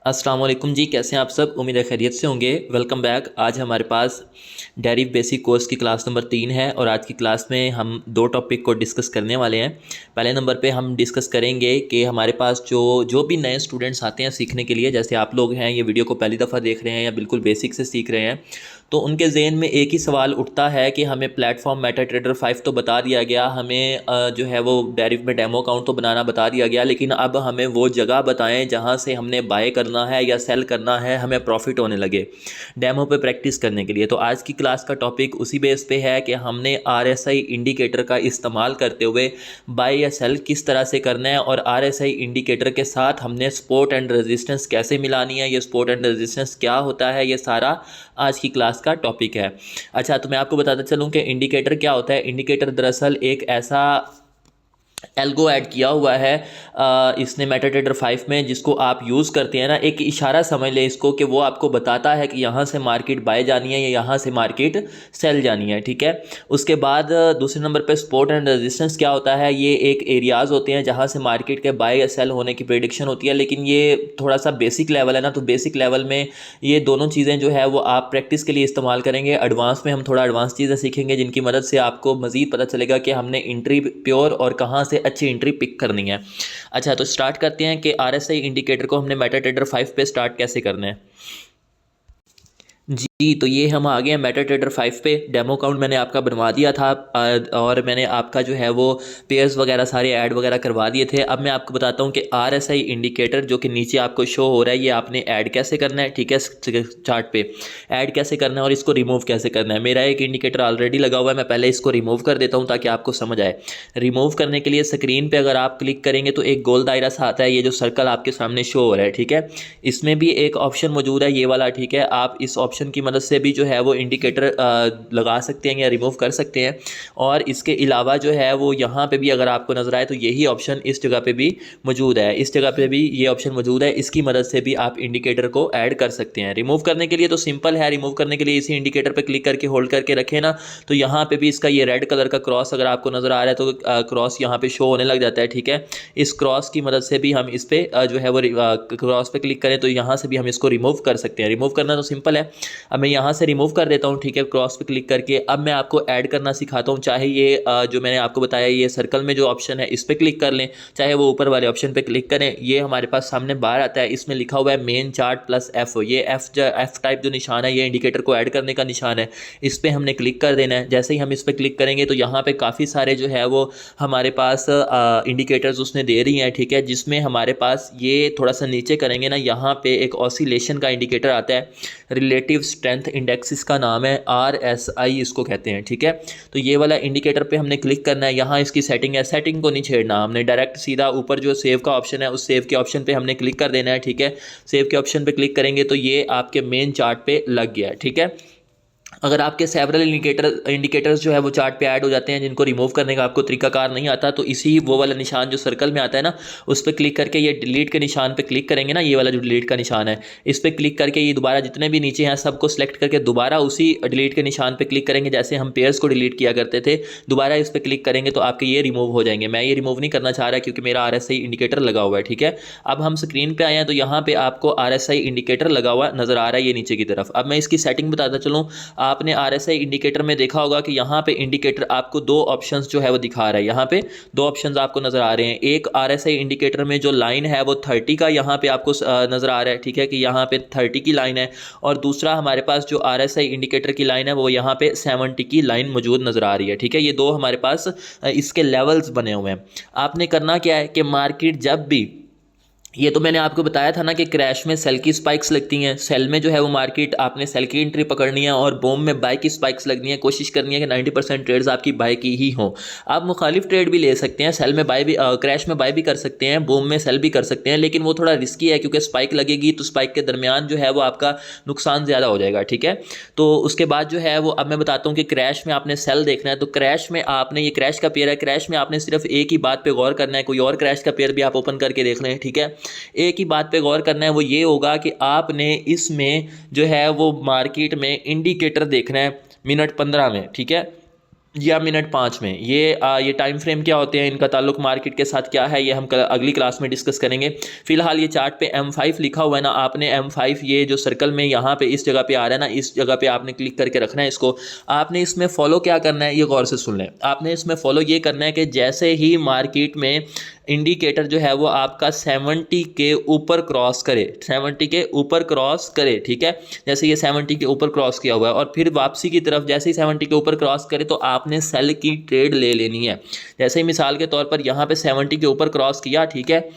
अस्सलाम वालेकुम जी, कैसे हैं आप सब। उम्मीद है खैरियत से होंगे। Welcome back. आज हमारे पास डेरिव बेसिक कोर्स की क्लास नंबर 3 है और आज की क्लास में हम दो टॉपिक को डिस्कस करने वाले हैं। पहले नंबर पे हम डिस्कस करेंगे कि हमारे पास जो जो भी नए स्टूडेंट्स आते हैं सीखने के लिए, जैसे आप लोग हैं ये वीडियो को पहली दफ़ा देख रहे हैं या बिल्कुल बेसिक से सीख रहे हैं, तो उनके जहन में एक ही सवाल उठता है कि हमें प्लेटफॉर्म मेटाट्रेडर 5 तो बता दिया गया, हमें जो है वो डेरिव में डेमो अकाउंट तो बनाना बता दिया गया, लेकिन अब हमें वो जगह बताएं जहां से हमने बाय करना है या सेल करना है, हमें प्रॉफिट होने लगे डेमो पे प्रैक्टिस करने के लिए। तो आज की क्लास का टॉपिक उसी बेस पे है कि हमने RSI इंडिकेटर का इस्तेमाल करते हुए बाय या सेल किस तरह से करना है, और RSI इंडिकेटर के साथ हमने सपोर्ट एंड रेजिस्टेंस कैसे मिलानी है, ये सपोर्ट एंड रेजिस्टेंस क्या होता है, ये सारा आज की क्लास का टॉपिक है। अच्छा, तो मैं आपको बताता चलूं कि इंडिकेटर क्या होता है। इंडिकेटर दरअसल एक ऐसा एल्गो ऐड किया हुआ है इसने मेटाट्रेडर 5 में, जिसको आप यूज़ करते हैं ना, एक इशारा समझ लें इसको, कि वो आपको बताता है कि यहाँ से मार्केट बाय जानी है या यहाँ से मार्केट सेल जानी है। ठीक है। उसके बाद दूसरे नंबर पे सपोर्ट एंड रेजिस्टेंस क्या होता है। ये एक एरियाज़ होते हैं जहाँ से मार्केट के बाय या सेल होने की प्रेडिक्शन होती है, लेकिन ये थोड़ा सा बेसिक लेवल है ना, तो बेसिक लेवल में ये दोनों चीज़ें जो है वो आप प्रैक्टिस के लिए इस्तेमाल करेंगे। एडवांस में हम थोड़ा एडवांस चीज़ें सीखेंगे जिनकी मदद से आपको मज़ीद पता चलेगा कि हमने एंट्री प्योर और कहाँ से अच्छी एंट्री पिक करनी है। अच्छा, तो स्टार्ट करते हैं कि RSI इंडिकेटर को हमने मेटाट्रेडर 5 पे स्टार्ट कैसे करना है। जी, तो ये हम आ गए हैं मेटाट्रेडर 5 पे। डेमो अकाउंट मैंने आपका बनवा दिया था और मैंने आपका जो है वो पेयर्स वगैरह सारे ऐड वगैरह करवा दिए थे। अब मैं आपको बताता हूँ कि RSI इंडिकेटर जो कि नीचे आपको शो हो रहा है, ये आपने ऐड कैसे करना है। ठीक है, चार्ट पे ऐड कैसे करना है और इसको रिमूव कैसे करना है। मेरा एक इंडिकेटर ऑलरेडी लगा हुआ है, मैं पहले इसको रिमूव कर देता हूँ ताकि आपको समझ आए। रिमूव करने के लिए स्क्रीन पर अगर आप क्लिक करेंगे तो एक गोल दायरा सा आता है, ये जो सर्कल आपके सामने शो हो रहा है। ठीक है, इसमें भी एक ऑप्शन मौजूद है, ये वाला। ठीक है, आप इस ऑप्शन की मदद से भी जो है वो इंडिकेटर लगा सकते हैं या रिमूव कर सकते हैं। और इसके अलावा जो है वो यहाँ पे भी अगर आपको नज़र आए तो यही ऑप्शन इस जगह पे भी मौजूद है, इस जगह पे भी ये ऑप्शन मौजूद है। इसकी मदद से भी आप इंडिकेटर को ऐड कर सकते हैं। रिमूव करने के लिए तो सिंपल है, रिमूव करने के लिए इसी इंडिकेटर पर क्लिक करके होल्ड करके रखें ना, तो यहाँ पर भी इसका ये रेड कलर का क्रॉस अगर आपको नज़र आ रहा है तो क्रॉस यहाँ पर शो होने लग जाता है। ठीक है, इस क्रॉस की मदद से भी हम इस पर जो है वो क्रॉस पे क्लिक करें तो यहाँ से भी हम इसको रिमूव कर सकते हैं। रिमूव करना तो सिंपल है। अब मैं यहाँ से रिमूव कर देता हूँ। ठीक है, क्रॉस पे क्लिक करके अब मैं आपको ऐड करना सिखाता हूँ। चाहे ये जो मैंने आपको बताया ये सर्कल में जो ऑप्शन है इस पर क्लिक कर लें, चाहे वो ऊपर वाले ऑप्शन पे क्लिक करें। ये हमारे पास सामने बाहर आता है, इसमें लिखा हुआ है मेन चार्ट प्लस एफ। ये एफ टाइप जो निशान है ये इंडिकेटर को ऐड करने का निशान है, इस पर हमने क्लिक कर देना है। जैसे ही हम इस पर क्लिक करेंगे तो यहाँ पे काफ़ी सारे जो है वो हमारे पास इंडिकेटर्स उसने दे रही हैं। ठीक है, जिसमें हमारे पास ये थोड़ा सा नीचे करेंगे ना, यहाँ पे एक ऑसिलेशन का इंडिकेटर आता है, रिलेटिव स्ट्रेंथ इंडेक्स इसका नाम है, RSI इसको कहते हैं। ठीक है, तो ये वाला इंडिकेटर पे हमने क्लिक करना है। यहाँ इसकी सेटिंग है, सेटिंग को नहीं छेड़ना, हमने डायरेक्ट सीधा ऊपर जो सेव का ऑप्शन है उस सेव के ऑप्शन पे हमने क्लिक कर देना है। ठीक है, सेव के ऑप्शन पे क्लिक करेंगे तो ये आपके मेन चार्ट पे लग गया है। ठीक है, अगर आपके सेवरल इंडिकेटर्स जो है वो चार्ट पे ऐड हो जाते हैं जिनको रिमूव करने का आपको तरीकाकार नहीं आता, तो इसी वो वाला निशान जो सर्कल में आता है ना, उस पर क्लिक करके ये डिलीट के निशान पे क्लिक करेंगे ना, ये वाला जो डिलीट का निशान है इस पर क्लिक करके ये दोबारा जितने भी नीचे हैं सबको सेलेक्ट करके दोबारा उसी डिलीट के निशान पर क्लिक करेंगे। जैसे हम पेयर्स को डिलीट किया करते थे, दोबारा इस पर क्लिक करेंगे तो आपके ये रिमूव हो जाएंगे। मैं ये रिमूव नहीं करना चाह रहा क्योंकि मेरा RSI इंडिकेटर लगा हुआ है। ठीक है, अब हम स्क्रीन पर आए हैं तो यहाँ पर आपको RSI इंडिकेटर लगा हुआ नज़र आ रहा है, ये नीचे की तरफ। अब मैं इसकी सेटिंग बताता चलूँ। आपने RSI इंडिकेटर में देखा होगा कि यहाँ पे इंडिकेटर आपको दो ऑप्शंस जो है वो दिखा रहा है। यहाँ पे दो ऑप्शंस आपको नजर आ रहे हैं। एक RSI इंडिकेटर में जो लाइन है वो 30 का यहाँ पे आपको नजर आ रहा है। ठीक है, कि यहाँ पे 30 की लाइन है, और दूसरा हमारे पास जो RSI इंडिकेटर की लाइन है वो यहाँ पे 70 की लाइन मौजूद नजर आ रही है। ठीक है, ये दो हमारे पास इसके लेवल्स बने हुए हैं। आपने करना क्या है कि मार्केट जब भी, ये तो मैंने आपको बताया था ना कि क्रैश में सेल की स्पाइक्स लगती हैं, सेल में जो है वो मार्केट आपने सेल की एंट्री पकड़नी है और बूम में बाय की स्पाइक्स लगनी है। कोशिश करनी है कि 90% ट्रेड्स आपकी बाय की ही हो। आप मुखालिफ ट्रेड भी ले सकते हैं, सेल में बाय भी, क्रैश में बाय भी कर सकते हैं, बूम में सेल भी कर सकते हैं, लेकिन वो थोड़ा रिस्की है क्योंकि स्पाइक लगेगी तो स्पाइक के दरमियान जो है वो आपका नुकसान ज़्यादा हो जाएगा। ठीक है, तो उसके बाद जो है वो अब मैं बताता हूँ कि क्रैश में आपने सेल देखना है, तो क्रैश में आपने, ये क्रैश का पेयर है, क्रैश में आपने सिर्फ एक ही बात पे गौर करना है। कोई और क्रैश का पेयर भी आप ओपन करके देख लें। ठीक है, एक ही बात पे गौर करना है, वो ये होगा कि आपने इसमें जो है वो मार्केट में इंडिकेटर देखना है मिनट 15 में। ठीक है, या मिनट 5 में। ये टाइम फ्रेम क्या होते हैं, इनका ताल्लुक मार्केट के साथ क्या है, ये हम अगली क्लास में डिस्कस करेंगे। फिलहाल ये चार्ट पे M5 लिखा हुआ है ना, आपने M5 ये जो सर्कल में यहाँ पे इस जगह पे आ रहा है ना, इस जगह पे आपने क्लिक करके रखना है इसको। आपने इसमें फॉलो क्या करना है, ये गौर से सुन लें। आपने इसमें फॉलो ये करना है कि जैसे ही मार्केट में इंडिकेटर जो है वो आपका 70 के ऊपर क्रॉस करे, 70 के ऊपर क्रॉस करे, ठीक है। जैसे ये 70 के ऊपर क्रॉस किया हुआ है और फिर वापसी की तरफ जैसे ही 70 के ऊपर क्रॉस करे तो आपने सेल की ट्रेड ले लेनी है। जैसे ही मिसाल के तौर पर यहाँ पे 70 के ऊपर क्रॉस किया, ठीक है,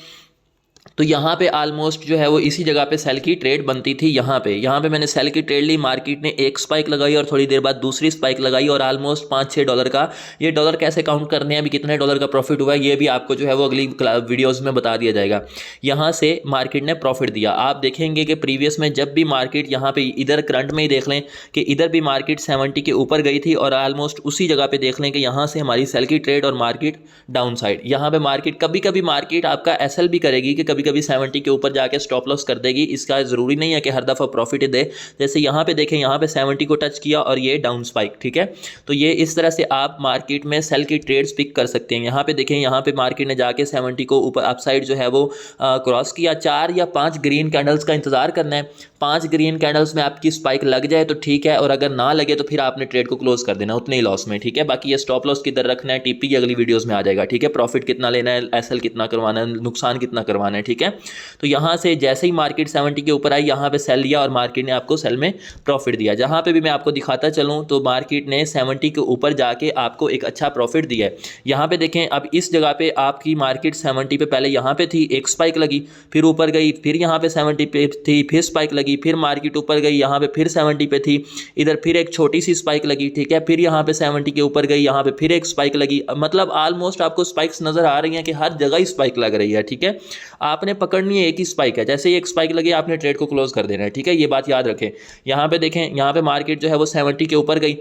तो यहाँ पे ऑलमोस्ट जो है वो इसी जगह पे सेल की ट्रेड बनती थी। यहाँ पे मैंने सेल की ट्रेड ली, मार्केट ने एक स्पाइक लगाई और थोड़ी देर बाद दूसरी स्पाइक लगाई और ऑलमोस्ट $5-6 का, ये डॉलर कैसे काउंट करने हैं, अभी कितने डॉलर का प्रॉफिट हुआ है ये भी आपको जो है वो अगली वीडियोज़ में बता दिया जाएगा। यहाँ से मार्केट ने प्रॉफिट दिया। आप देखेंगे कि प्रीवियस में जब भी मार्केट यहाँ पे इधर करंट में ही देख लें कि इधर भी मार्केट 70 के ऊपर गई थी और ऑलमोस्ट उसी जगह पे देख लें कि यहाँ से हमारी सेल की ट्रेड और मार्केट डाउन साइड। यहाँ पे मार्केट कभी कभी मार्केट आपका एसएल भी करेगी कि कभी कभी 70 के ऊपर जाके स्टॉप लॉस कर देगी। इसका ज़रूरी नहीं है कि हर दफ़ा प्रॉफिट दे। जैसे यहाँ पे देखें, यहाँ पे 70 को टच किया और ये डाउन स्पाइक, ठीक है। तो ये इस तरह से आप मार्केट में सेल की ट्रेड्स पिक कर सकते हैं। यहाँ पे देखें, यहाँ पे मार्केट ने जाके 70 को ऊपर अपसाइड जो है वो क्रॉस किया। 4 या 5 ग्रीन कैंडल्स का इंतजार करना है। 5 ग्रीन कैंडल्स में आपकी स्पाइक लग जाए तो ठीक है, और अगर ना लगे तो फिर आपने ट्रेड को क्लोज कर देना उतने ही लॉस में, ठीक है। बाकी ये स्टॉप लॉस किधर रखना है टीपी की अगली वीडियोस में आ जाएगा, ठीक है। प्रॉफिट कितना लेना है, एसएल कितना करवाना है, नुकसान कितना करवाना है, ठीक है। तो यहाँ से जैसे ही मार्केट 70 के ऊपर आई, यहाँ पे सेल लिया और मार्केट ने आपको सेल में प्रॉफिट दिया। जहाँ पे भी मैं आपको दिखाता चलूँ तो मार्केट ने 70 के ऊपर जाके आपको एक अच्छा प्रॉफिट दिया है। यहाँ पे देखें, अब इस जगह पे आपकी मार्केट 70 पे पहले यहाँ पे थी, एक स्पाइक लगी, फिर ऊपर गई, फिर यहाँ पे 70 पे थी, फिर स्पाइक लगी, फिर मार्केट ऊपर गई, यहाँ पे फिर 70 पे थी, इधर फिर एक छोटी सी स्पाइक लगी, ठीक है, फिर यहाँ पे 70 के ऊपर गई, यहाँ पे फिर एक स्पाइक लगी। मतलब ऑलमोस्ट आपको स्पाइक्स नजर आ रही हैं कि हर जगह ही स्पाइक लग रही है, ठीक है। आपने पकड़नी है एक ही स्पाइक है, जैसे ही एक स्पाइक लगी आपने ट्रेड को क्लोज कर देना है, ठीक है। ये बात याद रखें। यहाँ पे देखें, यहाँ पे मार्केट जो है वो 70 के ऊपर गई,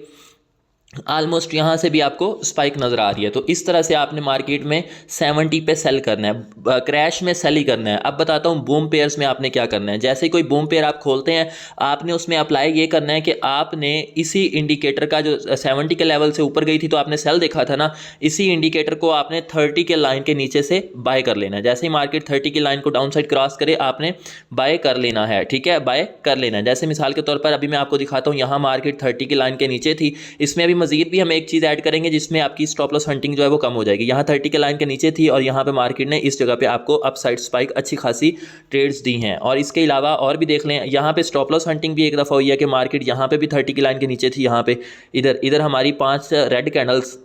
ऑलमोस्ट यहाँ से भी आपको स्पाइक नज़र आ रही है। तो इस तरह से आपने मार्केट में 70 पे सेल करना है, क्रैश में सेल ही करना है। अब बताता हूँ बूम पेयर्स में आपने क्या करना है। जैसे कोई बूम पेयर आप खोलते हैं, आपने उसमें अप्लाई ये करना है कि आपने इसी इंडिकेटर का जो 70 के लेवल से ऊपर गई थी तो आपने सेल देखा था ना, इसी इंडिकेटर को आपने 30 के लाइन के नीचे से बाय कर लेना है। जैसे ही मार्केट 30 की लाइन को डाउन साइड क्रॉस करे आपने बाय कर लेना है, ठीक है, बाय कर लेना है। जैसे मिसाल के तौर पर अभी मैं आपको दिखाता हूँ, यहाँ मार्केट 30 की लाइन के नीचे थी, इसमें अभी मजीद भी हम एक चीज़ ऐड करेंगे जिसमें आपकी स्टॉप लॉस हंटिंग जो है वो कम हो जाएगी। यहाँ 30 के लाइन के नीचे थी और यहाँ पे मार्केट ने इस जगह पे आपको अपसाइड स्पाइक अच्छी खासी ट्रेड्स दी हैं। और इसके अलावा और भी देख लें, यहाँ पे स्टॉप लॉस हंटिंग भी एक दफ़ा हुई है कि मार्केट यहाँ पे भी 30 की लाइन के नीचे थी, यहाँ पे इधर हमारी 5 रेड कैंडल्स,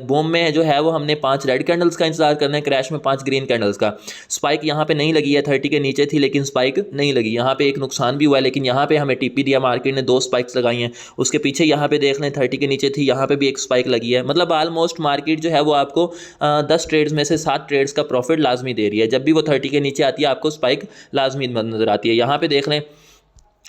बूम में जो है वो हमने 5 रेड कैंडल्स का इंतजार करना है, क्रैश में 5 ग्रीन कैंडल्स का। स्पाइक यहाँ पे नहीं लगी है, 30 के नीचे थी लेकिन स्पाइक नहीं लगी। यहाँ पे एक नुकसान भी हुआ है, लेकिन यहाँ पे हमें टीपी दिया, मार्केट ने 2 स्पाइक्स लगाई हैं। उसके पीछे यहाँ पे देख लें 30 के नीचे थी, यहाँ पे भी एक स्पाइक लगी है। मतलब ऑलमोस्ट मार्केट जो है वो आपको 10 ट्रेड्स में से 7 ट्रेड्स का प्रॉफिट लाजमी दे रही है। जब भी वो 30 के नीचे आती है आपको स्पाइक लाजमी नजर आती है। यहाँ पे देख लें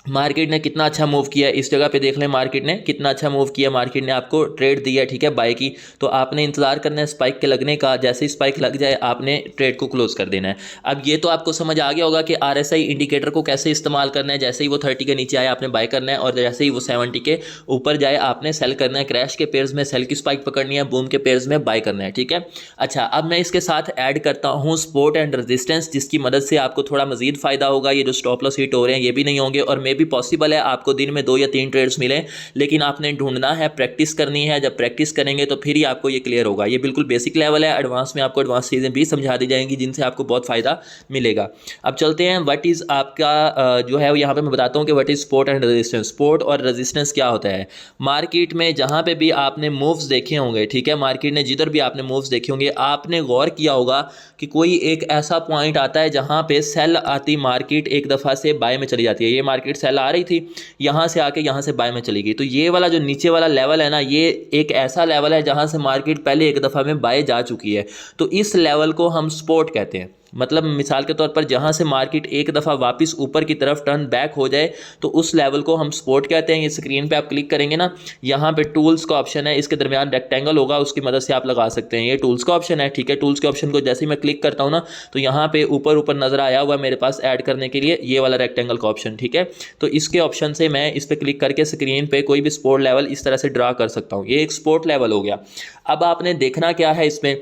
मार्केट ने कितना अच्छा मूव किया है, इस जगह पे देख लें मार्केट ने कितना अच्छा मूव किया, मार्केट ने आपको ट्रेड दिया, ठीक है, बाय की। तो आपने इंतजार करना है स्पाइक के लगने का, जैसे ही स्पाइक लग जाए आपने ट्रेड को क्लोज कर देना है। अब ये तो आपको समझ आ गया होगा कि RSI इंडिकेटर को कैसे इस्तेमाल करना है। जैसे ही वो 30 के नीचे आए आपने बाय करना है और जैसे ही वो 70 के ऊपर जाए आपने सेल करना है। क्रैश के पेयर्स में सेल की स्पाइक पकड़नी है, बूम के पेयर्स में बाय करना है, ठीक है। अच्छा, अब मैं इसके साथ ऐड करता हूँ सपोर्ट एंड रेजिस्टेंस, जिसकी मदद से आपको थोड़ा मजीद फायदा होगा। ये जो स्टॉप लॉस हिट हो रहे हैं ये भी नहीं होंगे और भी पॉसिबल है आपको दिन में 2 या 3 ट्रेड्स मिले, लेकिन आपने ढूंढना है, प्रैक्टिस करनी है। जब प्रैक्टिस करेंगे तो फिर ही आपको ये क्लियर होगा। ये बिल्कुल बेसिक लेवल है, एडवांस में आपको एडवांस चीज़ें भी समझा दी जाएंगी जिनसे आपको बहुत फ़ायदा मिलेगा। अब चलते हैं, व्हाट इज़ आपका जो है यहाँ पे मैं बताता हूँ कि what is support and resistance. Support और रेजिस्टेंस क्या होता है। मार्केट में जहाँ पे भी आपने मूव्स देखे होंगे, ठीक है, मार्केट ने जिधर भी आपने मूव्स देखे होंगे, आपने गौर किया होगा कि कोई एक ऐसा पॉइंट आता है जहाँ पे सेल आती, मार्केट एक दफ़ा से बाय में चली जाती है। ये मार्केट सेल आ रही थी, यहाँ से आके यहाँ से बाय में चली गई। तो ये वाला जो नीचे वाला लेवल है ना, ये एक ऐसा लेवल है जहाँ से मार्केट पहले एक दफ़ा में बाय जा चुकी है। तो इस लेवल को हम सपोर्ट कहते हैं। मतलब मिसाल के तौर पर जहाँ से मार्केट एक दफ़ा वापस ऊपर की तरफ टर्न बैक हो जाए तो उस लेवल को हम सपोर्ट कहते हैं। ये स्क्रीन पे आप क्लिक करेंगे ना, यहाँ पे टूल्स का ऑप्शन है, इसके दरमियान रेक्टेंगल होगा, उसकी मदद से आप लगा सकते हैं। ये टूल्स का ऑप्शन है, ठीक है। टूल्स के ऑप्शन को जैसे ही मैं क्लिक करता हूँ ना, तो यहाँ पे ऊपर ऊपर नज़र आया हुआ मेरे पास ऐड करने के लिए ये वाला रेक्टेंगल का ऑप्शन, ठीक है। तो इसके ऑप्शन से मैं इस पर क्लिक करके स्क्रीन पर कोई भी सपोर्ट लेवल इस तरह से ड्रा कर सकता हूँ। ये एक सपोर्ट लेवल हो गया। अब आपने देखना क्या है इसमें,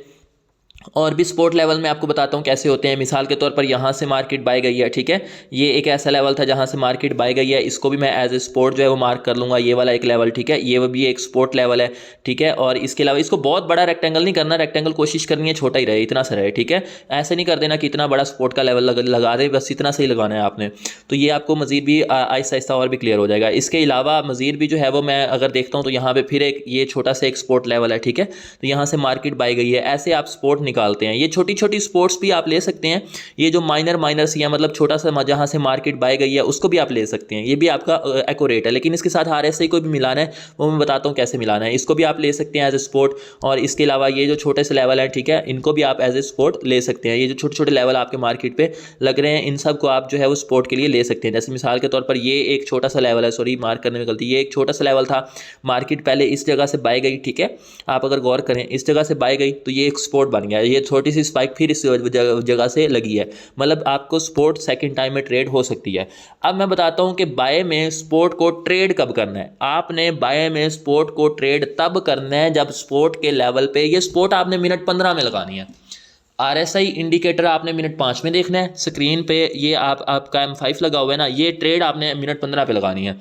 और भी सपोर्ट लेवल मैं आपको बताता हूँ कैसे होते हैं। मिसाल के तौर पर यहाँ से मार्केट बाय गई है, ठीक है। ये एक ऐसा लेवल था जहाँ से मार्केट बाय गई है, इसको भी मैं एज ए सपोर्ट जो है वो मार्क कर लूँगा। ये वाला एक लेवल, ठीक है, ये भी एक सपोर्ट लेवल है, ठीक है। और इसके अलावा इसको बहुत बड़ा रेक्टेंगल नहीं करना, रेक्टेंगल कोशिश करनी है छोटा ही रहे, इतना सा रहे, ठीक है। ऐसे नहीं कर देना कि इतना बड़ा सपोर्ट का लेवल लगा दे, बस इतना सही लगाना है आपने। तो ये आपको मज़ीद भी आहिस्ता आहिस्ता और भी क्लियर हो जाएगा। इसके अलावा मज़ीद भी जो है वो मैं अगर देखता हूँ तो यहाँ पर फिर एक ये छोटा सा एक सपोर्ट लेवल है, ठीक है। तो यहाँ से मार्केट बाय गई है, ऐसे आप सपोर्ट निकालते हैं। ये छोटी छोटी स्पोर्ट्स भी आप ले सकते हैं। ये जो माइनर सी है, मतलब छोटा सा जहां से मार्केट बाय गई है उसको भी आप ले सकते हैं। ये भी आपका एक्यूरेट है, लेकिन इसके साथ आरएसआई को भी मिलाना है, वो मैं बताता हूं कैसे मिलाना है। इसको भी आप ले सकते हैं एज ए स्पोर्ट। और इसके अलावा ये जो छोटे से लेवल है, ठीक है, इनको भी आप एज ए स्पोर्ट ले सकते हैं। ये जो छोटे छोटे लेवल आपके मार्केट पे लग रहे हैं, इन सब को आप जो है वो स्पोर्ट के लिए ले सकते हैं। जैसे मिसाल के तौर पर ये एक छोटा सा लेवल है, सॉरी मार्क करने में गलती, ये एक छोटा सा लेवल था, मार्केट पहले इस जगह से बाय गई, ठीक है। आप अगर गौर करें, इस जगह से बाय गई तो ये एक स्पोर्ट बन गया। ये छोटी सी स्पाइक फिर इस जगह से लगी है, मतलब आपको स्पोर्ट सेकंड टाइम में ट्रेड हो सकती है। अब मैं बताता हूं कि बाय में स्पोर्ट को ट्रेड कब करना है। आपने बाय में स्पोर्ट को ट्रेड तब करना है जब स्पोर्ट के लेवल पे, ये स्पोर्ट आपने मिनट 15 में लगानी है। आरएसआई इंडिकेटर आपने मिनट 5 में देखना है। स्क्रीन पे ये आपका M5 लगा हुआ है ना, ये ट्रेड आपने मिनट 15 पे लगानी है।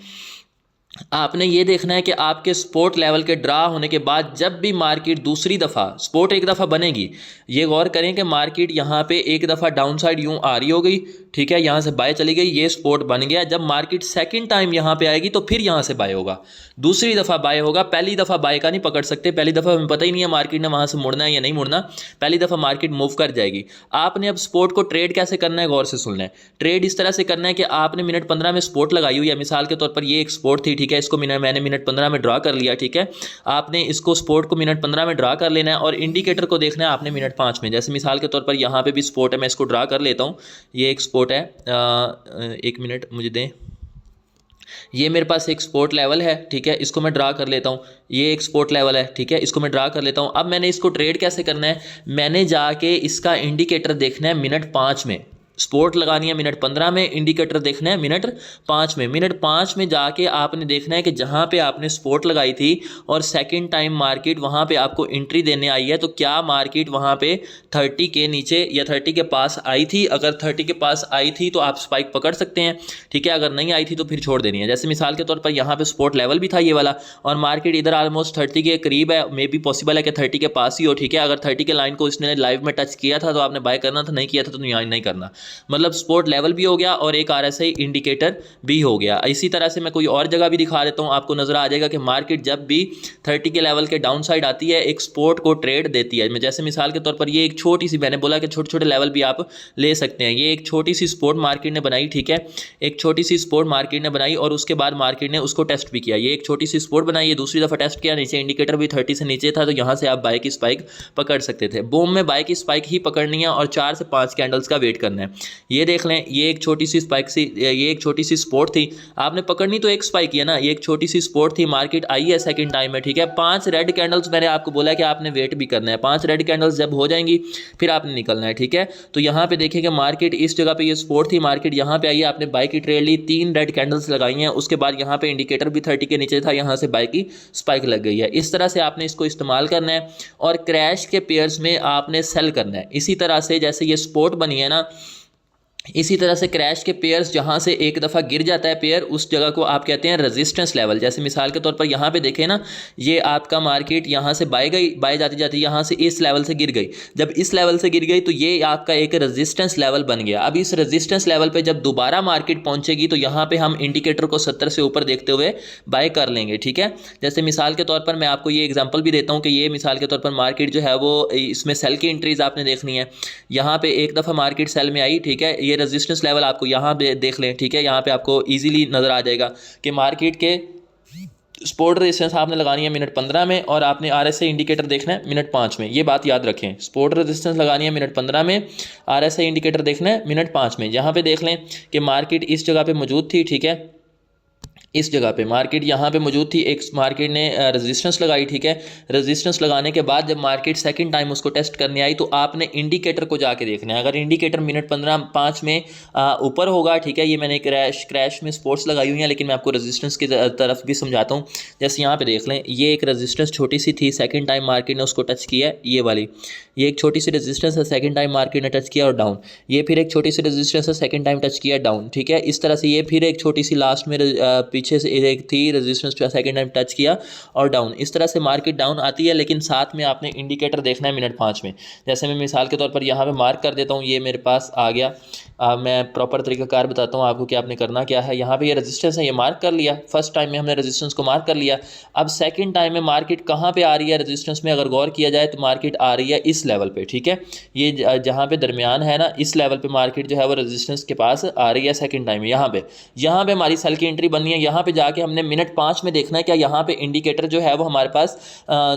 आपने ये देखना है कि आपके सपोर्ट लेवल के ड्रा होने के बाद जब भी मार्केट दूसरी दफ़ा, सपोर्ट एक दफ़ा बनेगी, ये गौर करें कि मार्केट यहाँ पे एक दफ़ा डाउन साइड यूँ आ रही हो गई, ठीक है, यहाँ से बाय चली गई, ये सपोर्ट बन गया। जब मार्केट सेकंड टाइम यहाँ पे आएगी तो फिर यहाँ से बाय होगा, दूसरी दफ़ा बाय होगा। पहली दफ़ा बाय का नहीं पकड़ सकते, पहली दफ़ा हमें पता ही नहीं है मार्केट ने वहाँ से मुड़ना है या नहीं मुड़ना, पहली दफ़ा मार्केट मूव कर जाएगी। आपने अब सपोर्ट को ट्रेड कैसे करना है, गौर से सुनना है। ट्रेड इस तरह से करना है कि आपने मिनट 15 में सपोर्ट लगाई हुई है। मिसाल के तौर पर ये एक सपोर्ट थी, ठीक है, इसको मैंने मिनट 15 में ड्रा कर लिया, ठीक है। आपने इसको सपोर्ट को मिनट 15 में ड्रा कर लेना है और इंडिकेटर को देखना है आपने मिनट 5 में। जैसे मिसाल के तौर पर यहाँ पे भी सपोर्ट है, मैं इसको ड्रा कर लेता हूँ। ये एक सपोर्ट है, एक मिनट मुझे दें, ये मेरे पास एक सपोर्ट लेवल है, ठीक है, इसको मैं ड्रा कर लेता हूँ। ये एक सपोर्ट लेवल है, ठीक है, इसको मैं ड्रा कर लेता हूँ। अब मैंने इसको ट्रेड कैसे करना है, मैंने जाके इसका इंडिकेटर देखना है मिनट 5 में। स्पोर्ट लगानी है मिनट 15 में, इंडिकेटर देखना है मिनट 5 में। मिनट 5 में जाके आपने देखना है कि जहाँ पे आपने स्पोर्ट लगाई थी और सेकंड टाइम मार्केट वहाँ पे आपको एंट्री देने आई है, तो क्या मार्केट वहाँ पे 30 के नीचे या 30 के पास आई थी। अगर 30 के पास आई थी तो आप स्पाइक पकड़ सकते हैं, ठीक है। अगर नहीं आई थी तो फिर छोड़ देनी है। जैसे मिसाल के तौर पर यहाँ पे सपोर्ट लेवल भी था ये वाला, और मार्केट इधर ऑलमोस्ट 30 के करीब है, मे बी पॉसिबल है कि 30 के पास ही हो, ठीक है। अगर 30 के लाइन को इसने लाइव में टच किया था तो आपने बाय करना था, नहीं किया था तो नहीं करना। मतलब सपोर्ट लेवल भी हो गया और एक आरएसआई इंडिकेटर भी हो गया। इसी तरह से मैं कोई और जगह भी दिखा देता हूं, आपको नजर आ जाएगा कि मार्केट जब भी 30 के लेवल के डाउन साइड आती है एक सपोर्ट को ट्रेड देती है। मैं जैसे मिसाल के तौर पर ये एक छोटी सी, मैंने बोला कि छोटे छोटे लेवल भी आप ले सकते हैं। ये एक छोटी सी सपोर्ट मार्केट ने बनाई, ठीक है, एक छोटी सी सपोर्ट मार्केट ने बनाई और उसके बाद मार्केट ने उसको टेस्ट भी किया। ये एक छोटी सी सपोर्ट बनाई, ये दूसरी दफा टेस्ट किया, नीचे इंडिकेटर भी 30 से नीचे था, तो यहाँ से आप बाय की स्पाइक पकड़ सकते थे। बूम में बाय की स्पाइक ही पकड़नी है और 4 से 5 कैंडल्स का वेट करना है। ये देख लें, ये एक छोटी सी स्पाइक सी, ये एक छोटी सी सपोर्ट थी, आपने पकड़नी तो एक स्पाइक है ना, ये एक छोटी सी सपोर्ट थी, मार्केट आई है सेकंड टाइम में, ठीक है। 5 रेड कैंडल्स मैंने आपको बोला कि आपने वेट भी करना है। 5 रेड कैंडल्स जब हो जाएंगी फिर आपने निकलना है, ठीक है। तो यहाँ पे देखिए कि मार्केट इस जगह पे ये सपोर्ट थी, मार्केट यहाँ पे आई है, आपने बाय की ट्रेड ली, 3 रेड कैंडल्स लगाई हैं, उसके बाद यहाँ पे इंडिकेटर भी 30 के नीचे था, यहाँ से बाय की स्पाइक लग गई है। इस तरह से आपने इसको इस्तेमाल करना है और क्रैश के पेयर्स में आपने सेल करना है। इसी तरह से जैसे ये सपोर्ट बनी है ना, इसी तरह से क्रैश के पेयर्स जहां से एक दफ़ा गिर जाता है पेयर, उस जगह को आप कहते हैं रेजिस्टेंस लेवल। जैसे मिसाल के तौर पर यहाँ पे देखें ना, ये आपका मार्केट यहाँ से बाय गई, बाय जाती जाती यहाँ से इस लेवल से गिर गई। जब इस लेवल से गिर गई तो ये आपका एक रेजिस्टेंस लेवल बन गया। अब इस रेजिस्टेंस लेवल पे जब दोबारा मार्केट पहुंचेगी तो यहाँ पे हम इंडिकेटर को 70 से ऊपर देखते हुए बाय कर लेंगे, ठीक है। जैसे मिसाल के तौर पर मैं आपको ये एग्जाम्पल भी देता हूँ कि ये मिसाल के तौर पर मार्केट जो है वो, इसमें सेल की एंट्रीज आपने देखनी है। यहाँ पे एक दफ़ा मार्केट सेल में आई, ठीक है, ये रेजिस्टेंस लेवल आपको यहाँ पे देख लें, ठीक है, यहाँ पे आपको इजीली नज़र आ जाएगा कि मार्केट के सपोर्ट रेजिस्टेंस आपने लगानी है मिनट 15 में और आपने RSI इंडिकेटर देखना है मिनट 5 में। ये बात याद रखें, सपोर्ट रेजिस्टेंस लगानी है मिनट 15 में, RSI इंडिकेटर देखना है मिनट 5 में। यहाँ पे देख लें कि मार्केट इस जगह पे मौजूद थी, ठीक है, इस जगह पे मार्केट यहाँ पे मौजूद थी, एक मार्केट ने रेजिस्टेंस लगाई, ठीक है। रेजिस्टेंस लगाने के बाद जब मार्केट सेकंड टाइम उसको टेस्ट करने आई तो आपने इंडिकेटर को जाके देखना है। अगर इंडिकेटर मिनट 15-5 में ऊपर होगा, ठीक है, ये मैंने क्रैश में स्पोर्ट्स लगाई हुई हैं, लेकिन मैं आपको रेजिस्टेंस की तरफ भी समझाता हूँ। जैसे यहाँ पे देख लें, ये एक रेजिस्टेंस छोटी सी थी, सेकेंड टाइम मार्केट ने उसको टच किया, ये वाली, ये एक छोटी सी रेजिस्टेंस है, सेकंड टाइम मार्केट ने टच किया और डाउन। ये फिर एक छोटी सी रेजिस्टेंस है, सेकंड टाइम टच किया, डाउन, ठीक है। इस तरह से ये फिर एक छोटी सी लास्ट में पीछे से एक थी रेजिस्टेंस, सेकंड टाइम टच किया और डाउन। इस तरह से मार्केट डाउन आती है, लेकिन साथ में आपने इंडिकेटर देखना है मिनट 5 में। जैसे मैं मिसाल के तौर पर यहाँ पे मार्क कर देता हूँ, ये मेरे पास आ गया। मैं प्रॉपर तरीकाकार बताता हूँ आपको कि आपने करना क्या है। यहाँ पे ये रेजिस्टेंस है, ये मार्क कर लिया, फर्स्ट टाइम में हमने रेजिस्टेंस को मार्क कर लिया। अब सेकंड टाइम में मार्केट कहाँ पे आ रही है रेजिस्टेंस में, अगर गौर किया जाए तो मार्केट आ रही है इस लेवल पे, ठीक है। ये जहाँ पे दरमियान है ना, इस लेवल पे मार्केट जो है वो रेजिस्टेंस के पास आ रही है सेकंड टाइम में। यहाँ पे हमारी सेल की एंट्री बननी है। यहाँ पे जाके हमने मिनट 5 में देखना है क्या यहाँ पे इंडिकेटर जो है वो हमारे पास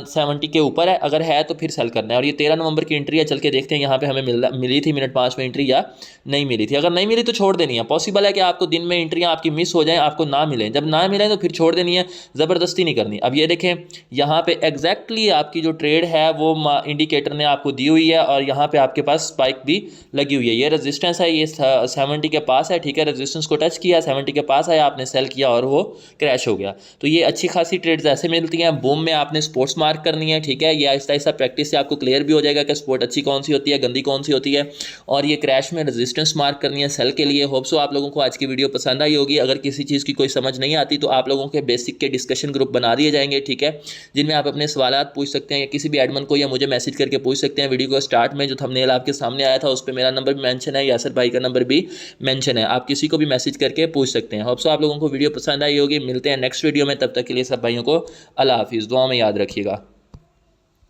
70 के ऊपर है, अगर है तो फिर सेल करना है। और ये 13 नवंबर की एंट्री है, चल के देखते हैं यहाँ पे हमें मिली थी मिनट 5 में एंट्री या नहीं मिली थी। अगर नहीं मिली तो छोड़ देनी है। पॉसिबल है कि आपको दिन में एंट्रियाँ आपकी मिस हो जाएं, आपको ना मिलें। जब ना मिलें तो फिर छोड़ देनी है, ज़बरदस्ती नहीं करनी। अब ये देखें, यहाँ पे एग्जैक्टली आपकी जो ट्रेड है वो इंडिकेटर ने आपको दी हुई है और यहाँ पे आपके पास स्पाइक भी लगी हुई है। ये रेजिस्टेंस है, ये 70 के पास है, ठीक है। रेजिस्टेंस को टच किया, 70 के पास आया, आपने सेल किया और वो क्रैश हो गया। तो ये अच्छी खासी ट्रेड्स ऐसे मिलती हैं। बूम में आपने स्पोर्ट्स मार्क करनी है, ठीक है। ये आहिस्ता आहिस्ता प्रैक्टिस से आपको क्लियर भी हो जाएगा कि स्पोर्ट अच्छी कौन सी होती है, गंदी कौन सी होती है। और ये क्रैश में रेजिस्टेंस मार्क करनी है सेल के लिए। होप सो आप लोगों को आज की वीडियो पसंद आई होगी। अगर किसी चीज़ की कोई समझ नहीं आती तो आप लोगों के बेसिक के डिस्कशन ग्रुप बना दिए जाएंगे, ठीक है, जिनमें आप अपने सवालात पूछ सकते हैं या किसी भी एडमिन को या मुझे मैसेज करके पूछ सकते हैं। वीडियो को स्टार्ट में जो थंबनेल आपके सामने आया था उस पर मेरा नंबर भी मेंशन है, यासर भाई का नंबर भी मेंशन है, आप किसी को भी मैसेज करके पूछ सकते हैं। होप सो आप लोगों को वीडियो पसंद आई होगी। मिलते हैं नेक्स्ट वीडियो में, तब तक के लिए सब भाइयों को अल्लाह हाफिज़, दुआ में याद रखिएगा।